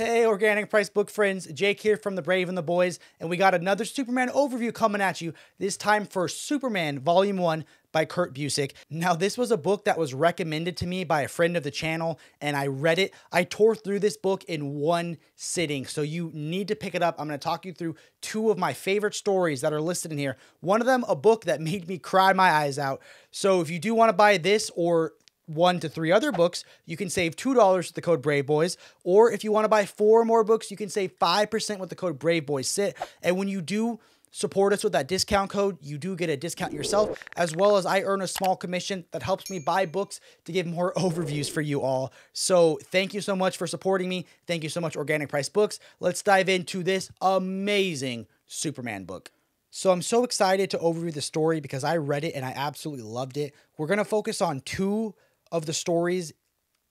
Hey, Organic Price book friends, Jake here from the Brave and the Boys, and we got another Superman overview coming at you, this time for Superman Volume 1 by Kurt Busiek. Now, this was a book that was recommended to me by a friend of the channel, and I read it. I tore through this book in one sitting, so you need to pick it up. I'm going to talk you through two of my favorite stories that are listed in here. One of them, a book that made me cry my eyes out. So if you do want to buy this or 1 to 3 other books, you can save $2 with the code Braveboys. Or if you want to buy 4 more books, you can save 5% with the code Braveboyssit. And when you do support us with that discount code, you do get a discount yourself, as well as I earn a small commission that helps me buy books to give more overviews for you all. So thank you so much for supporting me. Thank you so much, Organic Price Books. Let's dive into this amazing Superman book. So I'm so excited to overview the story because I read it and I absolutely loved it. We're going to focus on 2 of the stories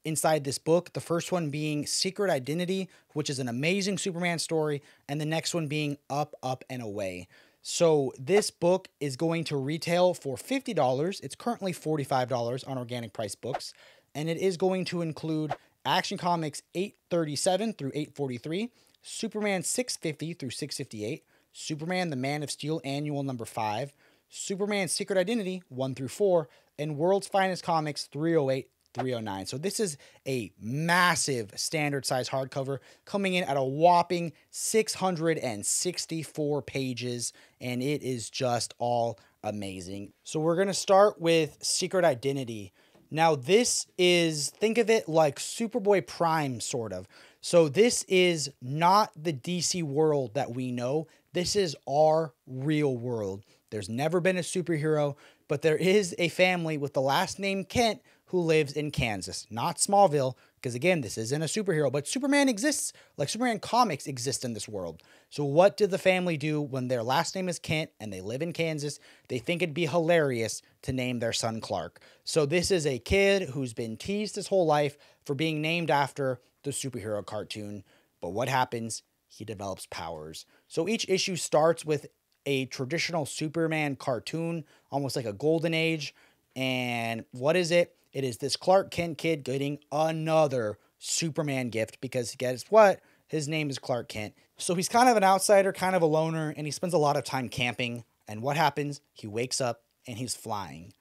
inside this book. The first one being Secret Identity, which is an amazing Superman story, and the next one being Up, Up, and Away. So this book is going to retail for $50. It's currently $45 on Organic Price Books, and it is going to include Action Comics 837 through 843, Superman 650 through 658, Superman the Man of Steel Annual number 5, Superman Secret Identity 1 through 4, and World's Finest Comics 308, 309. So this is a massive standard size hardcover coming in at a whopping 664 pages, and it is just all amazing. So we're going to start with Secret Identity. Now this is, think of it like Superboy Prime, sort of. So this is not the DC world that we know. This is our real world. There's never been a superhero, but there is a family with the last name Kent who lives in Kansas, not Smallville, because again, this isn't a superhero, but Superman exists, like Superman comics exist in this world. So what did the family do when their last name is Kent and they live in Kansas? They think it'd be hilarious to name their son Clark. So this is a kid who's been teased his whole life for being named after the superhero cartoon. But what happens? He develops powers. So each issue starts with a traditional Superman cartoon, almost like a golden age. And what is it? It is this Clark Kent kid getting another Superman gift because guess what? His name is Clark Kent. So he's kind of an outsider, kind of a loner, and he spends a lot of time camping. And what happens? He wakes up and he's flying.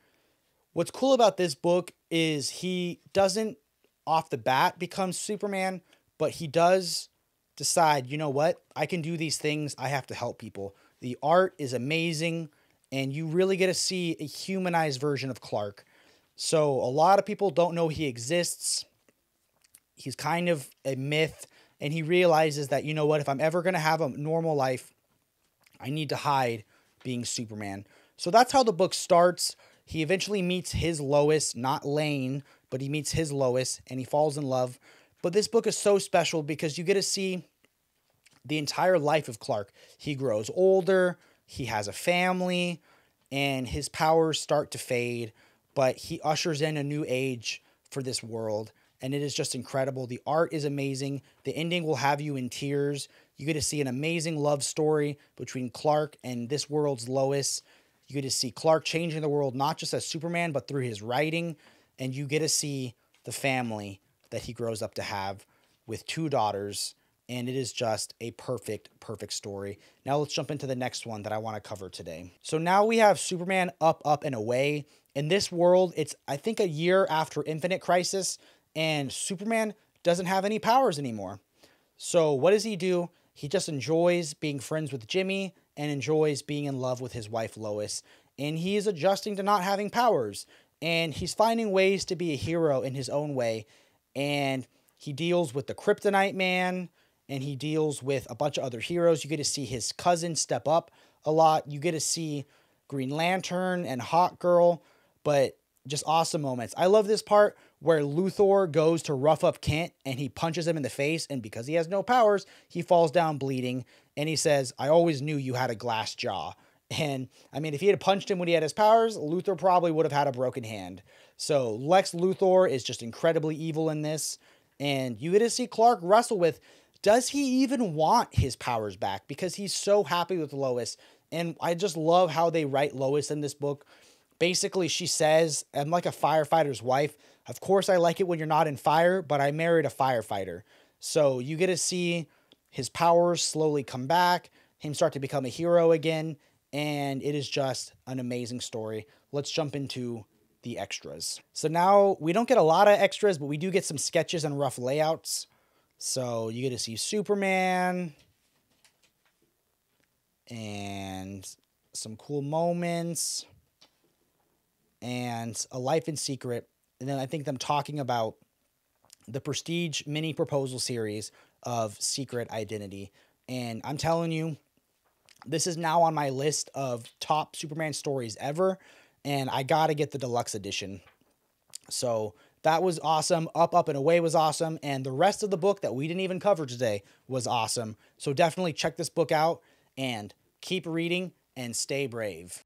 What's cool about this book is he doesn't off the bat become Superman, but he does decide, you know what? I can do these things. I have to help people. The art is amazing, and you really get to see a humanized version of Clark. So a lot of people don't know he exists. He's kind of a myth, and he realizes that, you know what, if I'm ever going to have a normal life, I need to hide being Superman. So that's how the book starts. He eventually meets his Lois, not Lane, but he meets his Lois, and he falls in love. But this book is so special because you get to see the entire life of Clark. He grows older, he has a family, and his powers start to fade, but he ushers in a new age for this world, and it is just incredible. The art is amazing. The ending will have you in tears. You get to see an amazing love story between Clark and this world's Lois. You get to see Clark changing the world, not just as Superman, but through his writing, and you get to see the family that he grows up to have with 2 daughters. And it is just a perfect, perfect story. Now let's jump into the next one that I want to cover today. So now we have Superman Up, Up, and Away. In this world, it's, I think, a year after Infinite Crisis, and Superman doesn't have any powers anymore. So what does he do? He just enjoys being friends with Jimmy and enjoys being in love with his wife, Lois. And he is adjusting to not having powers. And he's finding ways to be a hero in his own way. And he deals with the Kryptonite Man, and he deals with a bunch of other heroes. You get to see his cousin step up a lot. You get to see Green Lantern and Hawk Girl, but just awesome moments. I love this part where Luthor goes to rough up Kent and he punches him in the face, and because he has no powers, he falls down bleeding, and he says, "I always knew you had a glass jaw." And, I mean, if he had punched him when he had his powers, Luthor probably would have had a broken hand. So Lex Luthor is just incredibly evil in this, and you get to see Clark wrestle with, does he even want his powers back? Because he's so happy with Lois. And I just love how they write Lois in this book. Basically, she says, I'm like a firefighter's wife. Of course, I like it when you're not in fire, but I married a firefighter. So you get to see his powers slowly come back, him start to become a hero again, and it is just an amazing story. Let's jump into the extras. So now we don't get a lot of extras, but we do get some sketches and rough layouts. So you get to see Superman and some cool moments and a life in secret. And then I think them talking about the Prestige mini proposal series of Secret Identity. And I'm telling you, this is now on my list of top Superman stories ever. And I got to get the deluxe edition. So that was awesome. Up, Up, and Away was awesome. And the rest of the book that we didn't even cover today was awesome. So definitely check this book out and keep reading and stay brave.